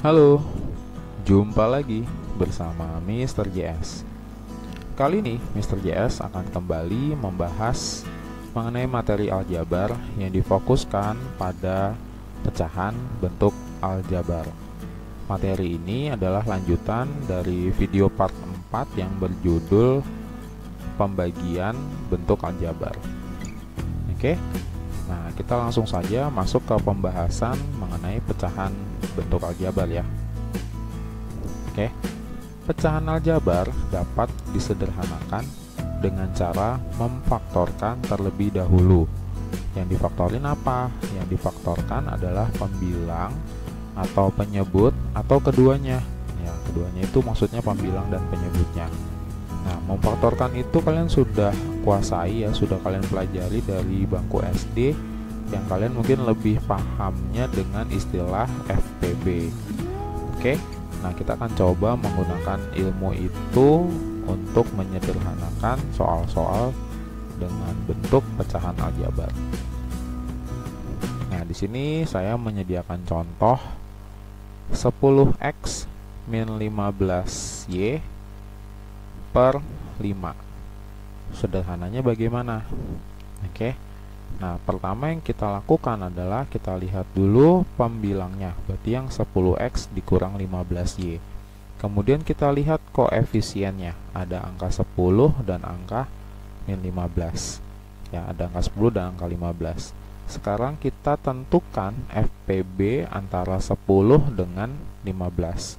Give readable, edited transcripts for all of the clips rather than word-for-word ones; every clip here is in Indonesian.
Halo, jumpa lagi bersama Mr. JS. Kali ini Mr. JS akan kembali membahas mengenai materi aljabar yang difokuskan pada pecahan bentuk aljabar. Materi ini adalah lanjutan dari video part 4 yang berjudul pembagian bentuk aljabar. Oke. Nah, kita langsung saja masuk ke pembahasan mengenai pecahan bentuk aljabar ya. Oke. Pecahan aljabar dapat disederhanakan dengan cara memfaktorkan terlebih dahulu. Yang difaktorin apa? Yang difaktorkan adalah pembilang atau penyebut atau keduanya. Ya, keduanya itu maksudnya pembilang dan penyebutnya. Nah, memfaktorkan itu kalian sudah kuasai ya, sudah kalian pelajari dari bangku SD, yang kalian mungkin lebih pahamnya dengan istilah FPB. Oke, nah kita akan coba menggunakan ilmu itu untuk menyederhanakan soal-soal dengan bentuk pecahan aljabar. Nah, di sini saya menyediakan contoh 10x min 15y per 5. Sederhananya bagaimana? Oke. Nah, pertama yang kita lakukan adalah kita lihat dulu pembilangnya. Berarti yang 10x dikurang 15y. Kemudian kita lihat koefisiennya. Ada angka 10 dan angka min 15. Ya, ada angka 10 dan angka 15. Sekarang kita tentukan FPB antara 10 dengan 15.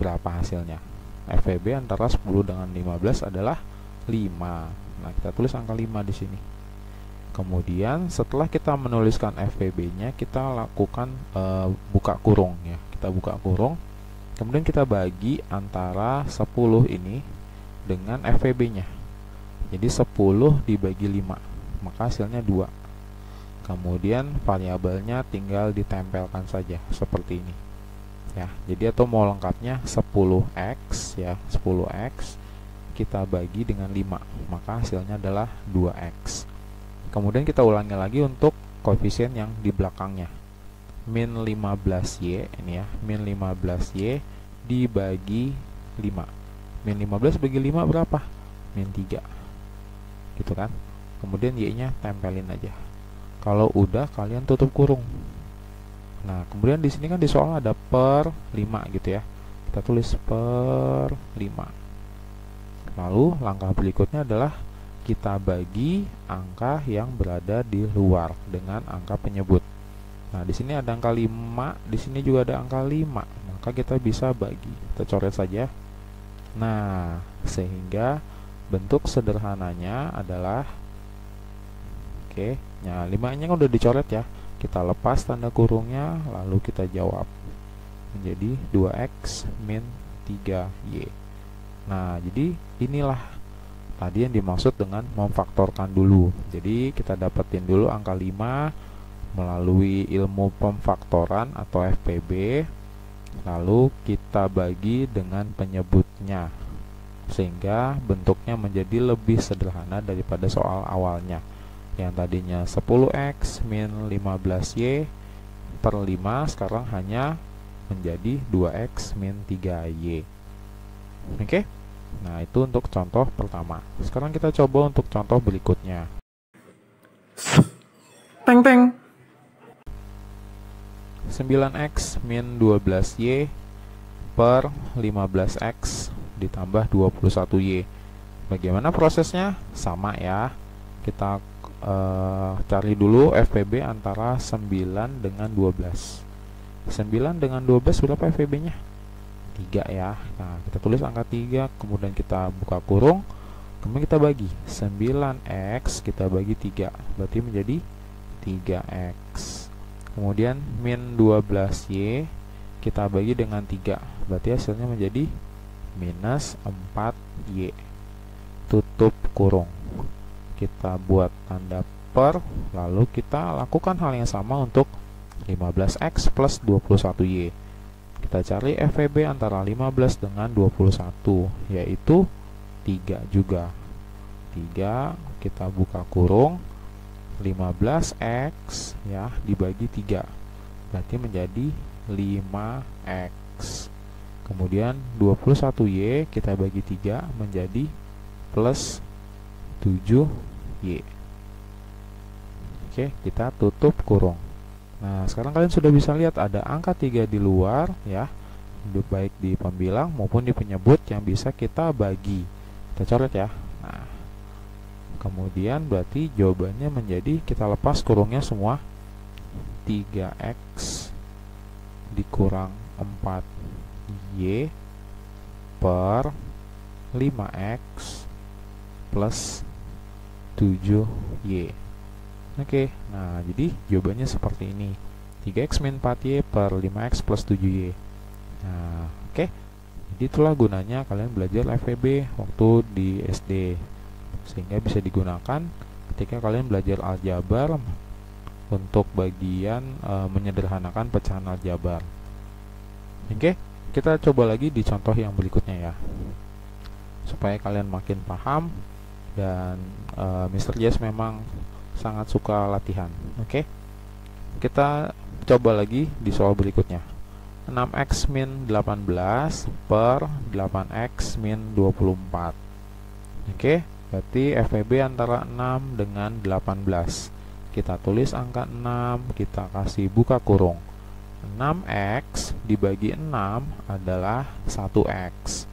Berapa hasilnya? FPB antara 10 dengan 15 adalah 5. Nah, kita tulis angka 5 di sini. Kemudian setelah kita menuliskan FPB-nya, kita lakukan buka kurung ya. Kita buka kurung. Kemudian kita bagi antara 10 ini dengan FPB-nya. Jadi 10 dibagi 5, maka hasilnya 2. Kemudian variabelnya tinggal ditempelkan saja seperti ini. Ya, jadi atau mau lengkapnya 10x ya, 10x kita bagi dengan 5, maka hasilnya adalah 2x. Kemudian kita ulangi lagi untuk koefisien yang di belakangnya. Min 15y ini ya, min 15y dibagi 5. Min 15 bagi 5 berapa? Min 3. Gitu kan? Kemudian y-nya tempelin aja. Kalau udah kalian tutup kurung. Nah, kemudian di sini kan di soal ada per 5 gitu ya. Kita tulis per 5. Lalu langkah berikutnya adalah kita bagi angka yang berada di luar dengan angka penyebut. Nah, di sini ada angka 5, di sini juga ada angka 5. Maka kita bisa bagi. Kita coret saja. Nah, sehingga bentuk sederhananya adalah nah 5-nya kan udah dicoret ya. Kita lepas tanda kurungnya, lalu kita jawab. Menjadi 2x min 3y. Nah, jadi inilah tadi yang dimaksud dengan memfaktorkan dulu. Jadi kita dapetin dulu angka 5 melalui ilmu pemfaktoran atau FPB. Lalu kita bagi dengan penyebutnya. Sehingga bentuknya menjadi lebih sederhana daripada soal awalnya. Yang tadinya 10x min 15y per 5 sekarang hanya menjadi 2x min 3y. Oke? Nah, itu untuk contoh pertama. Sekarang kita coba untuk contoh berikutnya. Teng teng. 9x min 12y per 15x ditambah 21y. Bagaimana prosesnya? Sama ya. Kita cari dulu FPB antara 9 dengan 12. 9 dengan 12 berapa FPB-nya? 3 ya. Nah, kita tulis angka 3, kemudian kita buka kurung, kemudian kita bagi 9x kita bagi 3, berarti menjadi 3x. Kemudian min 12y kita bagi dengan 3, berarti hasilnya menjadi minus 4y. Tutup kurung. Kita buat tanda per, lalu kita lakukan hal yang sama untuk 15x plus 21y. Kita cari FPB antara 15 dengan 21, yaitu 3 juga. 3, kita buka kurung, 15x ya dibagi 3, berarti menjadi 5x. Kemudian 21y kita bagi 3 menjadi plus 7y. Oke, kita tutup kurung. Nah, sekarang kalian sudah bisa lihat ada angka 3 di luar ya, baik di pembilang maupun di penyebut yang bisa kita bagi. Kita coret ya. Nah, kemudian berarti jawabannya menjadi kita lepas kurungnya semua, 3x dikurang 4y per 5x plus 7y. Oke, nah jadi jawabannya seperti ini, 3x min 4y per 5x plus 7y. Nah, oke. Jadi itulah gunanya kalian belajar FEB waktu di SD, sehingga bisa digunakan ketika kalian belajar aljabar untuk bagian menyederhanakan pecahan aljabar. Oke, kita coba lagi di contoh yang berikutnya ya, supaya kalian makin paham. Dan Mr. Jess memang sangat suka latihan. Oke, kita coba lagi di soal berikutnya. 6x min 18 per 8x min 24. Oke, berarti FEB antara 6 dengan 18. Kita tulis angka 6, kita kasih buka kurung. 6x dibagi 6 adalah 1x.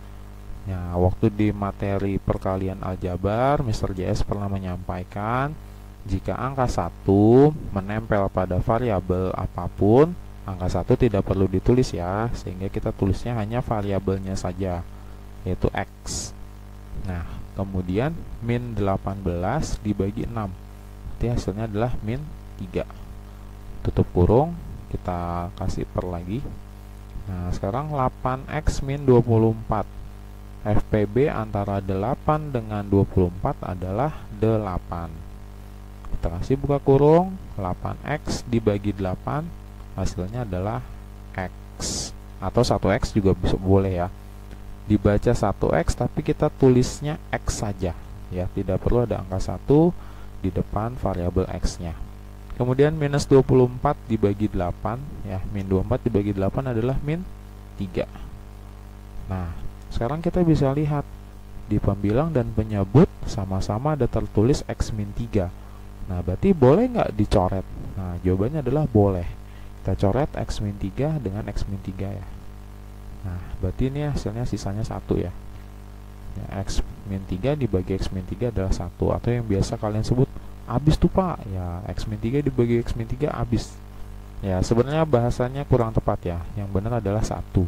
Nah, waktu di materi perkalian aljabar, Mr. JS pernah menyampaikan jika angka 1 menempel pada variabel apapun, angka 1 tidak perlu ditulis ya, sehingga kita tulisnya hanya variabelnya saja, yaitu x. Nah, kemudian min 18 dibagi 6, berarti hasilnya adalah min 3. Tutup kurung, kita kasih per lagi. Nah, sekarang 8x min 24. FPB antara 8 dengan 24 adalah 8. Kita kasih buka kurung, 8x dibagi 8, hasilnya adalah x. Atau 1x juga bisa, boleh ya. Dibaca 1x tapi kita tulisnya x saja ya, tidak perlu ada angka 1 di depan variabel x-nya. Kemudian minus 24 dibagi 8 ya, min 24 dibagi 8 adalah min 3. Nah, sekarang kita bisa lihat di pembilang dan penyebut sama-sama ada tertulis x min 3. Nah, berarti boleh nggak dicoret? Nah, jawabannya adalah boleh. Kita coret x min 3 dengan x min 3 ya. Nah, berarti ini hasilnya sisanya 1 ya. X min 3 dibagi x min 3 adalah 1, atau yang biasa kalian sebut habis tuh Pak. Ya, x min 3 dibagi x min 3 habis. Ya, sebenarnya bahasanya kurang tepat ya. Yang benar adalah 1.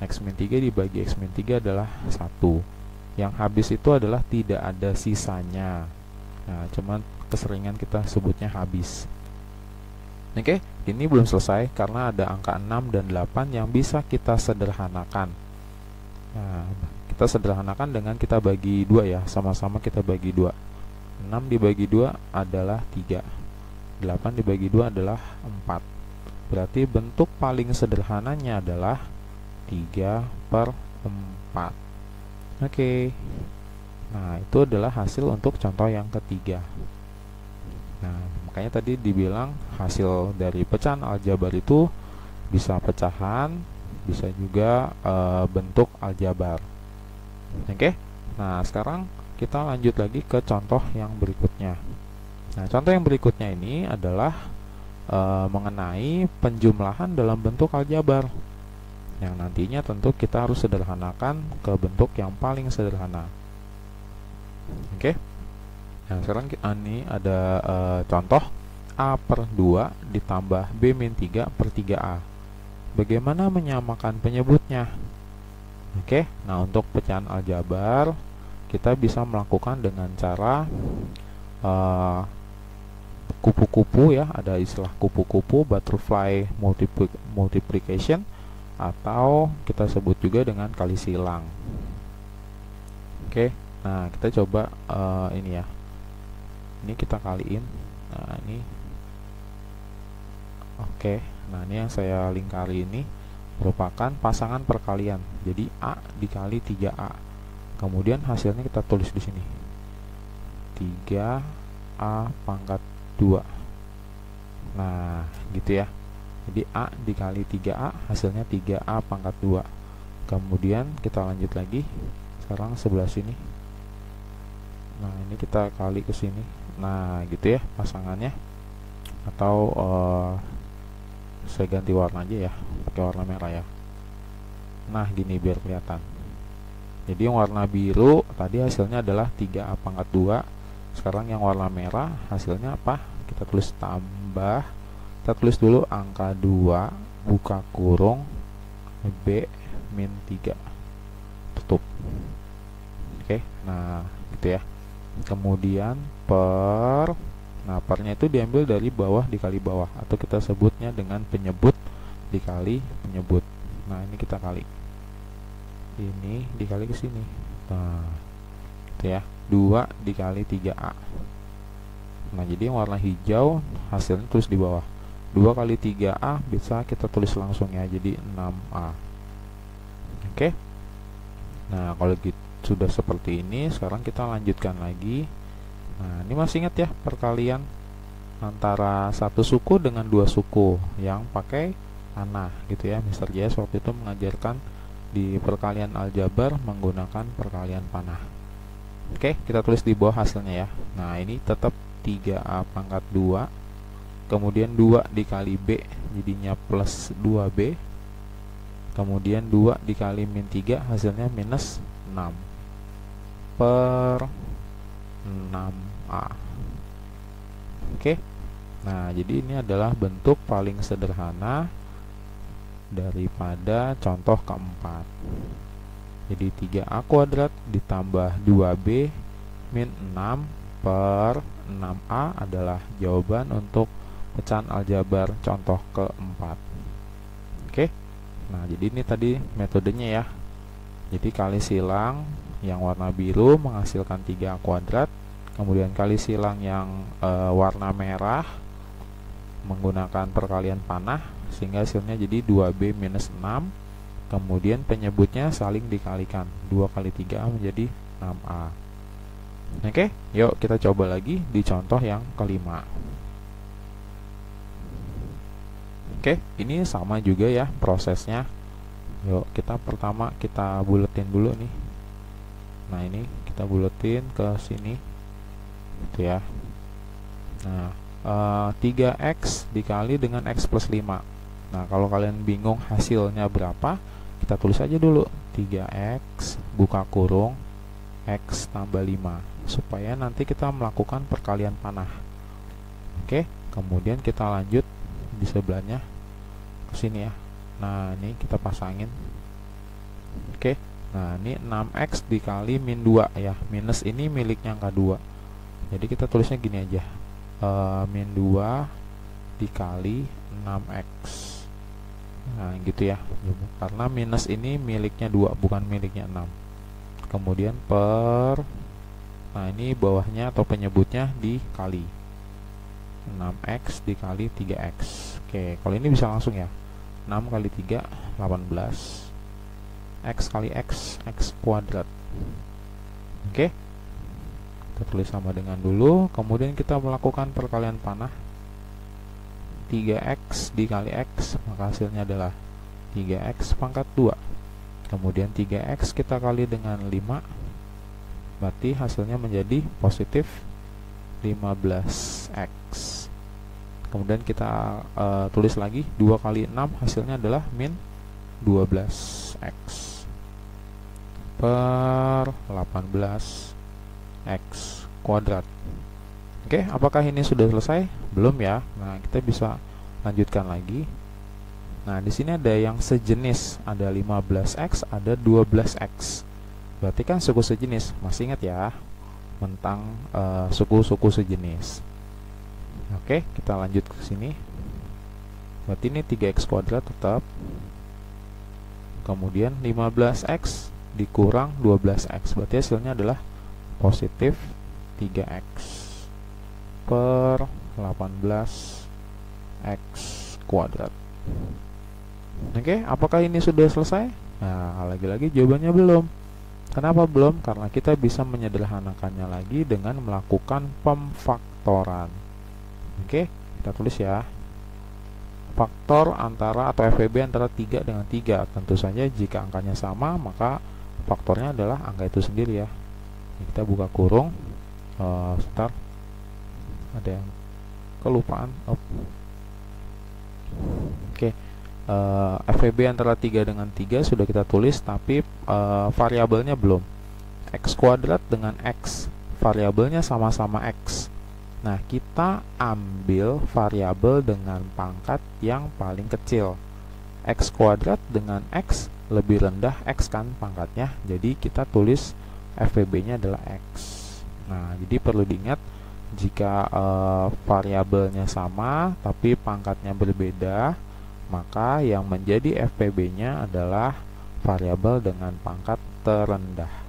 X min 3 dibagi x min 3 adalah 1. Yang habis itu adalah tidak ada sisanya. Nah, cuman keseringan kita sebutnya habis. Oke, ini belum selesai karena ada angka 6 dan 8 yang bisa kita sederhanakan. Nah, kita sederhanakan dengan kita bagi 2 ya, sama-sama kita bagi 2. 6 dibagi 2 adalah 3. 8 dibagi 2 adalah 4. Berarti bentuk paling sederhananya adalah 3 per 4. Oke. Nah, itu adalah hasil untuk contoh yang ketiga. Nah, makanya tadi dibilang hasil dari pecahan aljabar itu bisa pecahan, bisa juga bentuk aljabar. Oke. Nah, sekarang kita lanjut lagi ke contoh yang berikutnya. Nah, contoh yang berikutnya ini adalah mengenai penjumlahan dalam bentuk aljabar, yang nantinya tentu kita harus sederhanakan ke bentuk yang paling sederhana. Oke. Nah, sekarang ini ada contoh A per 2 ditambah B min 3 per 3A. Bagaimana menyamakan penyebutnya? Oke, nah untuk pecahan aljabar kita bisa melakukan dengan cara kupu-kupu ya, ada istilah kupu-kupu, butterfly multiplication, atau kita sebut juga dengan kali silang. Oke. Nah, kita coba ini ya. Ini kita kaliin. Nah, ini. Oke. Nah, ini yang saya lingkari ini merupakan pasangan perkalian. Jadi A dikali 3A. Kemudian hasilnya kita tulis di sini. 3A pangkat 2. Nah, gitu ya. Jadi A dikali 3A hasilnya 3A pangkat 2. Kemudian kita lanjut lagi, sekarang sebelah sini. Nah ini kita kali ke sini. Nah gitu ya pasangannya. Atau saya ganti warna aja ya, pakai warna merah ya. Nah gini biar kelihatan. Jadi yang warna biru tadi hasilnya adalah 3A pangkat 2. Sekarang yang warna merah hasilnya apa? Kita tulis tambah. Kita tulis dulu angka 2 buka kurung B min 3 tutup. Oke, nah gitu ya. Kemudian nah pernya itu diambil dari bawah dikali bawah, atau kita sebutnya dengan penyebut dikali penyebut. Nah ini kita kali, ini dikali ke sini. Nah gitu ya, 2 dikali 3A. Nah jadi yang warna hijau hasilnya tulis di bawah. 2 kali 3A bisa kita tulis langsung ya, jadi 6A. Oke. Nah kalau gitu sudah seperti ini, sekarang kita lanjutkan lagi. Nah ini masih ingat ya perkalian antara satu suku dengan dua suku yang pakai panah gitu ya. Mr. Jayas waktu itu mengajarkan di perkalian aljabar menggunakan perkalian panah. Oke, kita tulis di bawah hasilnya ya. Nah ini tetap 3A pangkat 2, kemudian 2 dikali B jadinya plus 2B, kemudian 2 dikali min 3 hasilnya minus 6 per 6A. Oke, nah jadi ini adalah bentuk paling sederhana daripada contoh keempat. Jadi 3A kuadrat ditambah 2B min 6 per 6A adalah jawaban untuk pecahan aljabar contoh keempat. Oke, nah jadi ini tadi metodenya ya. Jadi kali silang yang warna biru menghasilkan 3A kuadrat, kemudian kali silang yang warna merah menggunakan perkalian panah sehingga hasilnya jadi 2B minus 6. Kemudian penyebutnya saling dikalikan, 2 kali 3A menjadi 6A. Oke, yuk kita coba lagi di contoh yang kelima. Oke, ini sama juga ya prosesnya. Yuk kita pertama kita buletin dulu nih. Nah ini kita buletin ke sini gitu ya. Nah 3x dikali dengan x plus 5. Nah kalau kalian bingung hasilnya berapa, kita tulis aja dulu 3x buka kurung x tambah 5 supaya nanti kita melakukan perkalian panah. Oke, kemudian kita lanjut di sebelahnya ke sini ya. Nah ini kita pasangin. Oke, nah ini 6x dikali min 2 ya, minus ini miliknya angka 2, jadi kita tulisnya gini aja, min 2 dikali 6x. Nah gitu ya, karena minus ini miliknya 2 bukan miliknya 6. Kemudian per, nah ini bawahnya atau penyebutnya dikali 6x dikali 3x. Oke, kalau ini bisa langsung ya, 6 kali 3 18, x kali x kuadrat. Oke, kita tulis sama dengan dulu, kemudian kita melakukan perkalian panah. 3x dikali x, maka hasilnya adalah 3x pangkat 2. Kemudian 3x kita kali dengan 5, berarti hasilnya menjadi positif 15x. Kemudian kita tulis lagi 2 kali 6 hasilnya adalah min 12x per 18x kuadrat. Oke, apakah ini sudah selesai? Belum ya. Nah, kita bisa lanjutkan lagi. Nah, di sini ada yang sejenis, ada 15x, ada 12x. Berarti kan suku sejenis. Masih ingat ya tentang suku-suku sejenis. Oke, kita lanjut ke sini. Berarti ini 3x kuadrat tetap. Kemudian 15x dikurang 12x, berarti hasilnya adalah positif 3x per 18x kuadrat. Oke, apakah ini sudah selesai? Nah, lagi-lagi jawabannya belum. Kenapa belum? Karena kita bisa menyederhanakannya lagi dengan melakukan pemfaktoran. Oke, kita tulis ya. faktor antara atau FVB antara 3 dengan 3. Tentu saja jika angkanya sama, maka faktornya adalah angka itu sendiri ya. Kita buka kurung. Sebentar, ada yang kelupaan. Oke. FVB antara 3 dengan 3 sudah kita tulis, tapi variabelnya belum. X kuadrat dengan X, variabelnya sama-sama X. Nah, kita ambil variabel dengan pangkat yang paling kecil. X kuadrat dengan X lebih rendah X kan pangkatnya, jadi kita tulis FVB-nya adalah X. Nah, jadi perlu diingat, jika variabelnya sama tapi pangkatnya berbeda, maka yang menjadi FVB-nya adalah variabel dengan pangkat terendah.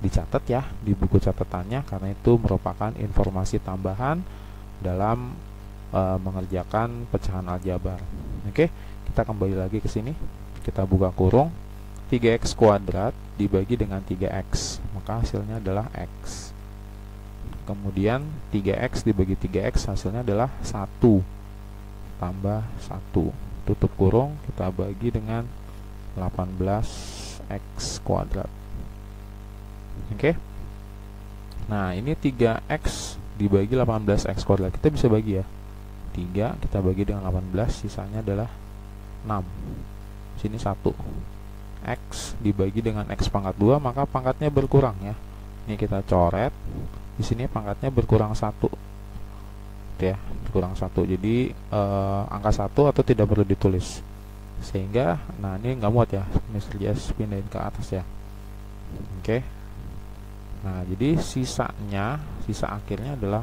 Dicatat ya di buku catatannya, karena itu merupakan informasi tambahan dalam mengerjakan pecahan aljabar. Oke, kita kembali lagi ke sini. Kita buka kurung. 3x kuadrat dibagi dengan 3x, maka hasilnya adalah x. Kemudian 3x dibagi 3x hasilnya adalah 1 tambah 1. Tutup kurung, kita bagi dengan 18x kuadrat. Oke. Nah, ini 3x dibagi 18x kuadrat. Kita bisa bagi ya. 3 kita bagi dengan 18, sisanya adalah 6. Sini 1. X dibagi dengan x pangkat 2, maka pangkatnya berkurang ya. Ini kita coret. Di sini pangkatnya berkurang 1. Ya, berkurang 1. Jadi angka 1 atau tidak perlu ditulis. Sehingga nah ini nggak muat ya. Mr. JS pindahin ke atas ya. Oke. Nah, jadi sisa akhirnya adalah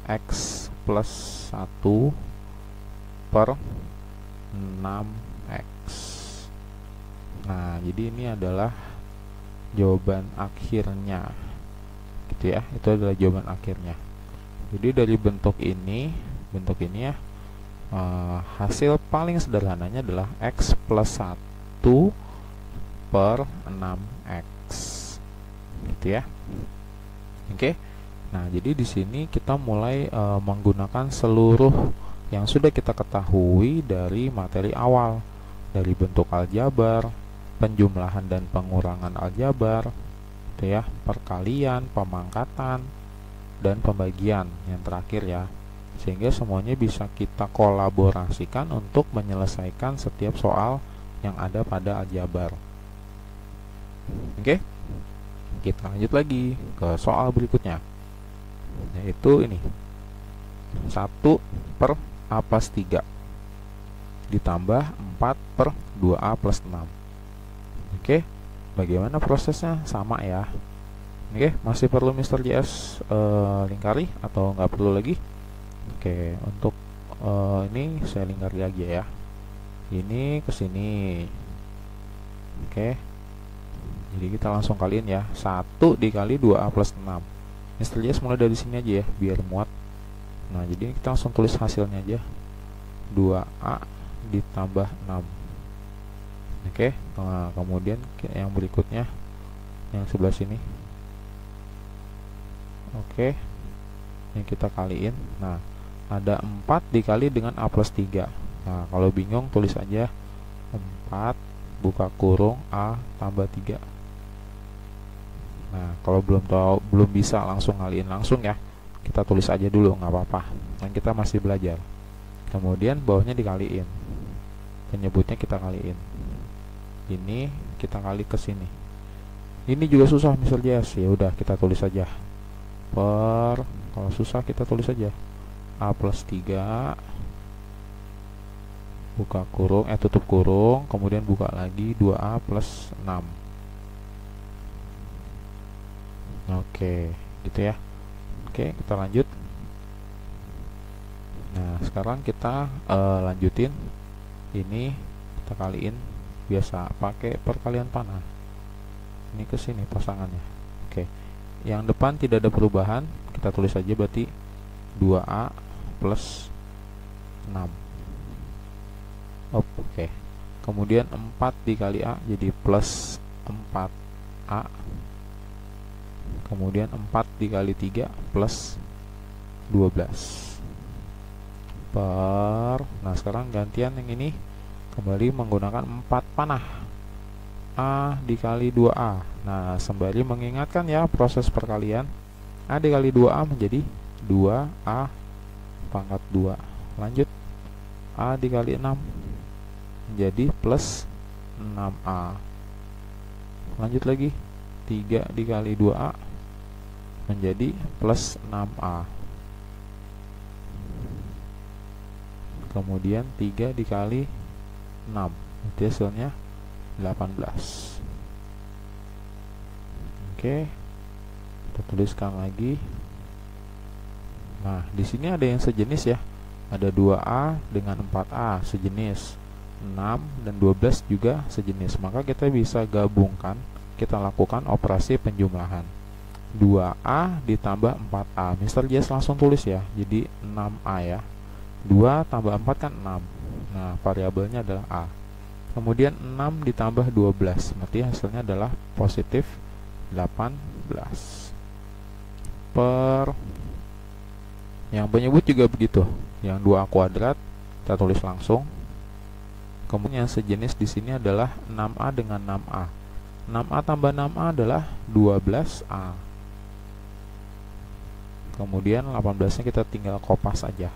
X plus 1 per 6X. Nah, jadi ini adalah jawaban akhirnya, gitu ya. Itu adalah jawaban akhirnya. Jadi dari bentuk ini ya, hasil paling sederhananya adalah X plus 1 per 6X, gitu ya. Oke. Nah, jadi di sini kita mulai menggunakan seluruh yang sudah kita ketahui dari materi awal, dari bentuk aljabar, penjumlahan dan pengurangan aljabar, gitu ya, perkalian, pemangkatan, dan pembagian yang terakhir ya. Sehingga semuanya bisa kita kolaborasikan untuk menyelesaikan setiap soal yang ada pada aljabar. Oke. Kita lanjut lagi ke soal berikutnya, yaitu ini 1 per A plus 3 ditambah 4 per 2A plus 6. Oke, bagaimana prosesnya? Sama ya. Oke, masih perlu Mr. JS lingkari atau nggak perlu lagi? Oke, untuk ini saya lingkari lagi ya. Ini ke sini. Oke, jadi kita langsung kaliin ya. 1 dikali 2A plus 6. Mr. JS mulai dari sini aja ya, biar muat. Nah, jadi kita langsung tulis hasilnya aja. 2A ditambah 6. Oke, nah, kemudian yang berikutnya yang sebelah sini. Oke, ini kita kaliin. Nah, ada 4 dikali dengan A plus 3. Nah, kalau bingung tulis aja 4 buka kurung A tambah 3. Nah, kalau belum bisa langsung kaliin langsung ya, kita tulis aja dulu, nggak apa-apa, kan kita masih belajar. Kemudian bawahnya dikaliin, penyebutnya kita kaliin, ini kita kali ke sini. Ini juga susah Mr. JS, ya udah kita tulis aja per, kalau susah kita tulis aja A plus 3 buka kurung, tutup kurung, kemudian buka lagi 2A plus 6. Oke, gitu ya. Oke, kita lanjut. Nah, sekarang kita lanjutin. Ini kita kaliin biasa pakai perkalian panah. Ini ke sini pasangannya. Oke. Yang depan tidak ada perubahan, kita tulis aja berarti 2A plus 6. Oke. Kemudian 4 dikali A jadi plus 4A. Kemudian 4 dikali 3 plus 12 per, nah sekarang gantian yang ini kembali menggunakan 4 panah, A dikali 2A. Nah sembari mengingatkan ya proses perkalian, A dikali 2A menjadi 2A pangkat 2. Lanjut, A dikali 6 menjadi plus 6A. Lanjut lagi, 3 dikali 2A menjadi plus 6A. Kemudian 3 dikali 6, jadi hasilnya 18. Oke, kita tuliskan lagi. Nah, di sini ada yang sejenis ya. Ada 2A dengan 4A sejenis. 6 dan 12 juga sejenis. Maka kita bisa gabungkan, kita lakukan operasi penjumlahan. 2A ditambah 4A. Mr. Jess langsung tulis ya. Jadi 6A ya. 2 tambah 4 kan 6. Nah, variabelnya adalah A. Kemudian 6 ditambah 12, berarti hasilnya adalah positif 18. Per, yang penyebut juga begitu. Yang 2A kuadrat kita tulis langsung. Kemudian yang sejenis di sini adalah 6A dengan 6A. 6A tambah 6A adalah 12A. Kemudian 18-nya kita tinggal kopas saja.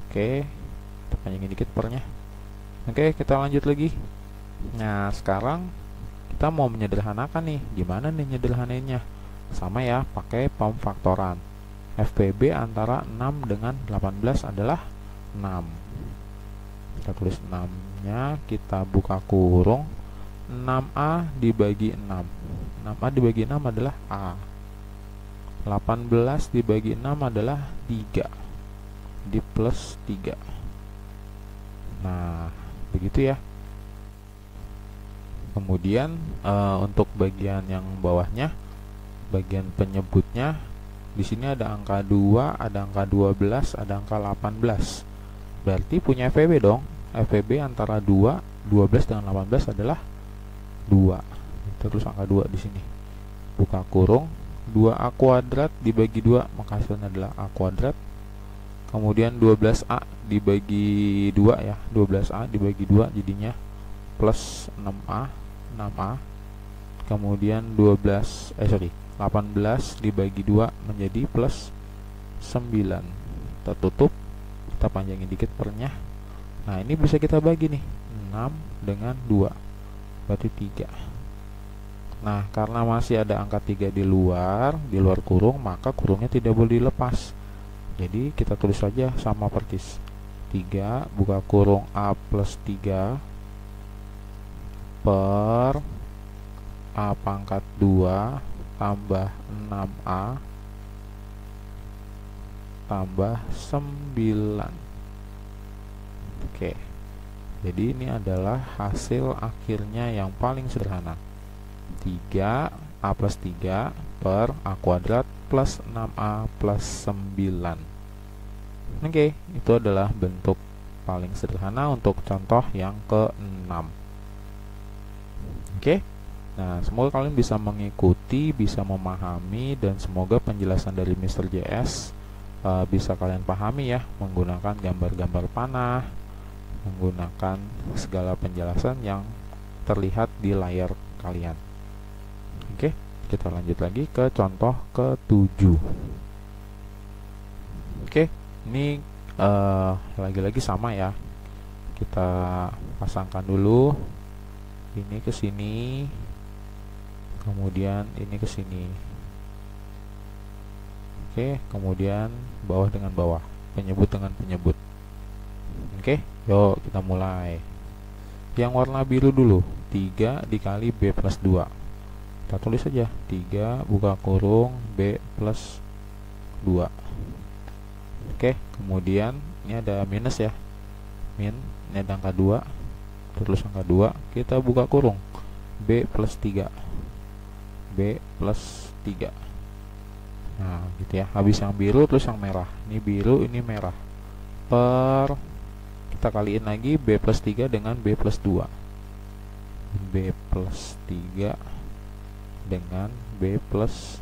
Oke, kita panjangin dikit pernya. Oke, kita lanjut lagi. Nah, sekarang kita mau menyederhanakan nih. Gimana nih nyederhanainnya? Sama ya, pakai pemfaktoran. FPB antara 6 dengan 18 adalah 6. Kita tulis 6-nya, kita buka kurung. 6A dibagi 6. 6A dibagi 6 adalah A. 18 dibagi 6 adalah 3. Di plus 3. Nah, begitu ya. Kemudian untuk bagian yang bawahnya, bagian penyebutnya, di sini ada angka 2, ada angka 12, ada angka 18. Berarti punya FPB dong. FPB antara 2, 12 dengan 18 adalah 2. Terus angka 2 di sini. Buka kurung, 2A kuadrat dibagi 2, maka hasilnya adalah A kuadrat. Kemudian 12A dibagi 2 ya, 12A dibagi 2 jadinya plus 6A. Kemudian 18 dibagi 2 menjadi plus 9. Kita tutup, kita panjangin dikit pernya. Nah, ini bisa kita bagi nih, 6 dengan 2 berarti 3. Nah, karena masih ada angka 3 di luar kurung, maka kurungnya tidak boleh dilepas. Jadi kita tulis saja sama persis. 3 buka kurung A plus 3 per A pangkat 2 tambah 6A tambah 9. Oke. Jadi ini adalah hasil akhirnya yang paling sederhana. 3A plus 3 per A kuadrat plus 6A plus 9. Oke, itu adalah bentuk paling sederhana untuk contoh yang ke-6. Oke, nah semoga kalian bisa mengikuti, bisa memahami, dan semoga penjelasan dari Mr. JS bisa kalian pahami ya, menggunakan gambar-gambar panah, menggunakan segala penjelasan yang terlihat di layar kalian. Oke, kita lanjut lagi ke contoh ke-7. Oke, ini lagi-lagi sama ya. Kita pasangkan dulu ini ke sini, kemudian ini ke sini. Oke, kemudian bawah dengan bawah, penyebut dengan penyebut. Oke, yuk kita mulai. Yang warna biru dulu, 3 dikali B plus 2. Kita tulis saja 3 buka kurung B plus 2. Oke, kemudian ini ada minus ya, min, ini ada angka 2, terus angka 2, kita buka kurung B plus 3, B plus 3. Nah gitu ya, habis yang biru terus yang merah. Ini biru, ini merah. Per, kita kaliin lagi B plus 3 dengan B plus 2, B plus 3 dengan B plus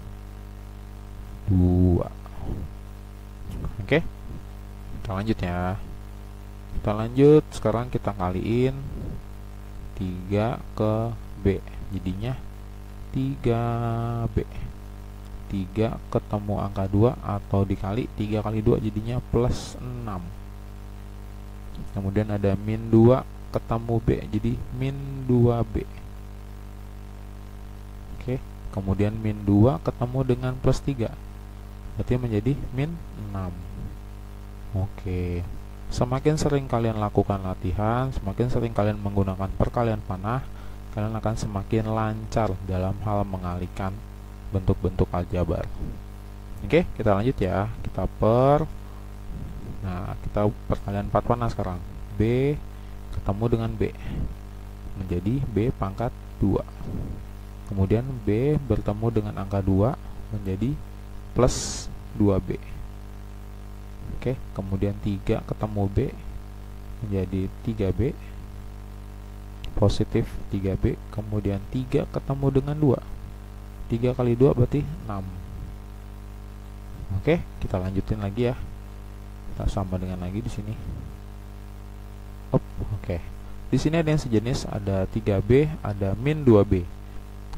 2. Oke, Kita lanjut ya. Kita lanjut, sekarang kita kaliin 3 ke B, jadinya 3B. 3 ketemu angka 2 atau dikali 3 kali 2 jadinya plus 6. Kemudian ada min 2 ketemu B, jadi min 2B. Oke, kemudian min 2 ketemu dengan plus 3, berarti menjadi min 6. Oke, semakin sering kalian lakukan latihan, semakin sering kalian menggunakan perkalian panah, kalian akan semakin lancar dalam hal mengalihkan bentuk-bentuk aljabar. Oke, kita lanjut ya. Kita kita perkalian 4 panah sekarang. B ketemu dengan B, menjadi B pangkat 2. Kemudian B bertemu dengan angka 2, menjadi plus 2B. Oke, kemudian 3 ketemu B, menjadi 3B, positif 3B. Kemudian 3 ketemu dengan 2, 3 kali 2 berarti 6. Oke, kita lanjutin lagi ya. Kita sama dengan lagi di sini. Oke. Di sini ada yang sejenis, ada 3B, ada min 2B.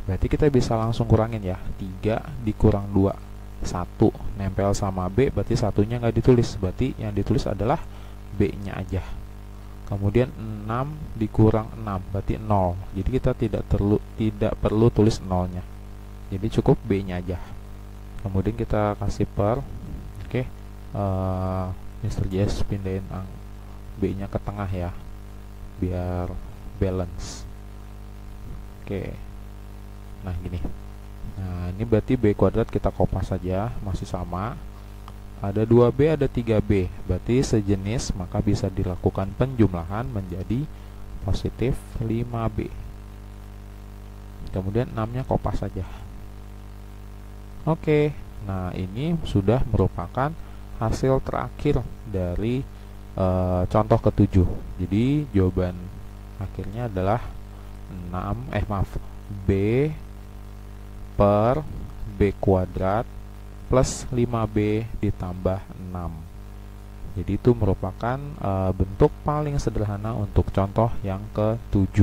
Berarti kita bisa langsung kurangin ya. 3 dikurang 2, 1 nempel sama B, berarti satunya nggak ditulis, berarti yang ditulis adalah B-nya aja. Kemudian 6 dikurang 6, berarti 0. Jadi kita tidak perlu tulis 0-nya. Jadi cukup B-nya aja. Kemudian kita kasih per. Oke, Mr. JS pindahin B-nya ke tengah ya, biar balance. Oke, nah gini. Nah, ini berarti B kuadrat kita kopas saja, masih sama. Ada 2B, ada 3B, berarti sejenis, maka bisa dilakukan penjumlahan menjadi positif 5B. Kemudian 6-nya kopas saja. Oke, nah ini sudah merupakan hasil terakhir dari contoh ke-7. Jadi jawaban akhirnya adalah B per B kuadrat plus 5B ditambah 6. Jadi itu merupakan bentuk paling sederhana untuk contoh yang ke-7.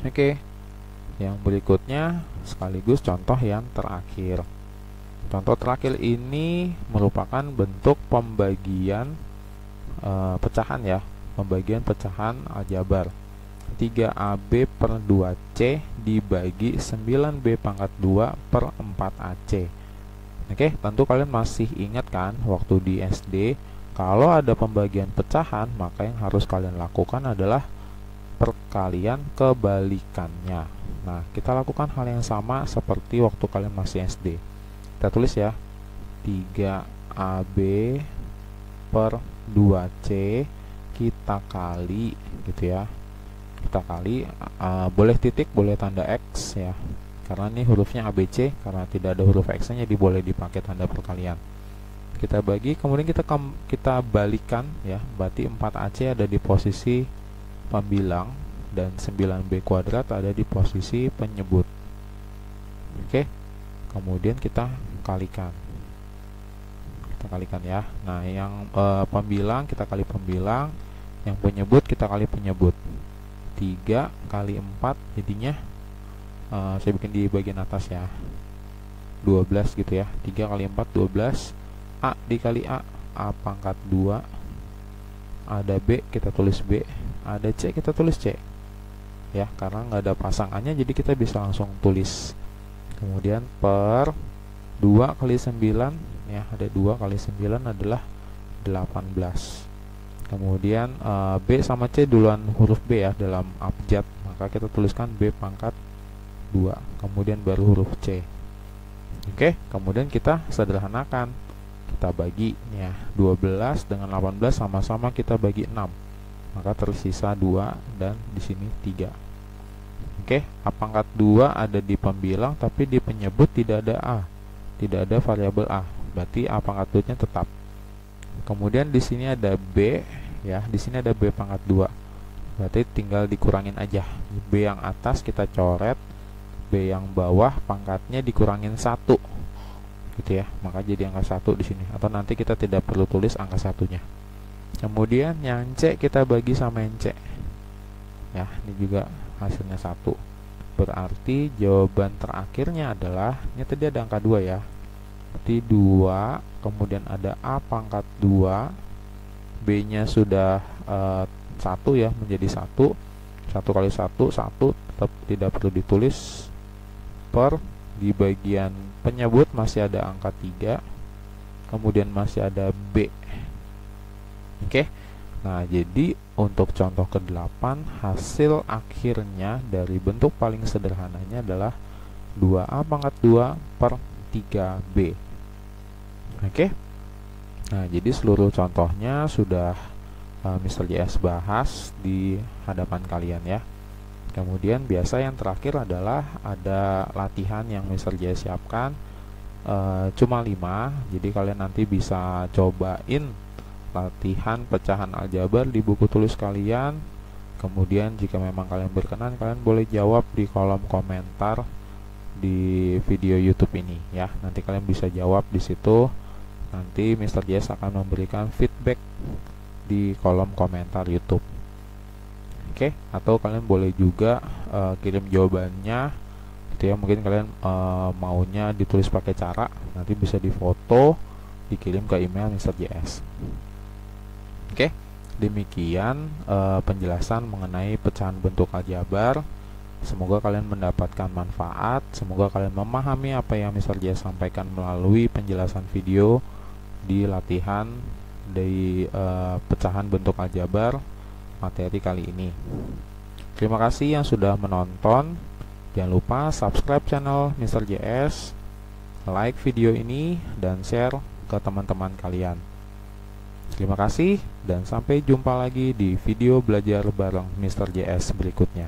Oke, yang berikutnya sekaligus contoh yang terakhir. Contoh terakhir ini merupakan bentuk pembagian pecahan ya, pembagian pecahan aljabar. 3AB per 2C dibagi 9B pangkat 2 per 4AC. Oke, tentu kalian masih ingat kan waktu di SD, kalau ada pembagian pecahan, maka yang harus kalian lakukan adalah perkalian kebalikannya. Nah, kita lakukan hal yang sama seperti waktu kalian masih SD. Kita tulis ya, 3AB per 2C kita kali gitu ya. Kita kali, boleh titik, boleh tanda X ya, karena ini hurufnya ABC, karena tidak ada huruf X nya jadi boleh dipakai tanda perkalian. Kita bagi, kemudian kita balikan ya, berarti 4AC ada di posisi pembilang dan 9B kuadrat ada di posisi penyebut. Oke, kemudian kita kalikan ya. Nah, yang pembilang kita kali pembilang, yang penyebut kita kali penyebut. 3 kali 4 jadinya saya bikin di bagian atas ya, 12 gitu ya. 3 kali 4 12, A dikali A pangkat 2, ada B kita tulis B, ada C kita tulis C ya, karena nggak ada pasangannya jadi kita bisa langsung tulis. Kemudian per 2 kali 9 ya, ada 2 kali 9 adalah 18. Kemudian B sama C duluan huruf B ya dalam abjad, maka kita tuliskan B pangkat 2, kemudian baru huruf C. Oke, kemudian kita sederhanakan, kita bagi ya, 12 dengan 18 sama-sama kita bagi 6, maka tersisa 2 dan di sini 3. Oke, A pangkat 2 ada di pembilang, tapi di penyebut tidak ada A, tidak ada variabel A, berarti A pangkat 2 nya tetap. Kemudian di sini ada B ya, di sini ada B pangkat 2, berarti tinggal dikurangin aja. B yang atas kita coret, B yang bawah pangkatnya dikurangin 1, gitu ya, maka jadi angka 1 di sini, atau nanti kita tidak perlu tulis angka satunya. Kemudian yang C kita bagi sama yang C ya, ini juga hasilnya 1. Berarti jawaban terakhirnya adalah, ini tadi ada angka 2 ya, berarti 2, kemudian ada A pangkat 2, B nya sudah 1 ya, menjadi 1. 1 kali 1, 1, tetap tidak perlu ditulis, per, di bagian penyebut masih ada angka 3, kemudian masih ada B. Oke. Nah, jadi untuk contoh ke-8, hasil akhirnya dari bentuk paling sederhananya adalah 2A pangkat 2 per 3B. Oke. Nah, jadi seluruh contohnya sudah Mr. JS bahas di hadapan kalian ya. Kemudian biasa yang terakhir adalah ada latihan yang Mr. JS siapkan, cuma 5. Jadi kalian nanti bisa cobain latihan pecahan aljabar di buku tulis kalian. Kemudian jika memang kalian berkenan, kalian boleh jawab di kolom komentar di video YouTube ini ya. Nanti kalian bisa jawab di situ. Nanti Mr. JS akan memberikan feedback di kolom komentar YouTube. Oke, atau kalian boleh juga kirim jawabannya gitu ya. Mungkin kalian maunya ditulis pakai cara, nanti bisa difoto, dikirim ke email Mr. JS. Oke, demikian penjelasan mengenai pecahan bentuk aljabar. Semoga kalian mendapatkan manfaat. Semoga kalian memahami apa yang Mr. JS sampaikan melalui penjelasan video di latihan dari pecahan bentuk aljabar materi kali ini. Terima kasih yang sudah menonton. Jangan lupa subscribe channel Mr. JS, like video ini, dan share ke teman-teman kalian. Terima kasih dan sampai jumpa lagi di video belajar bareng Mr. JS berikutnya.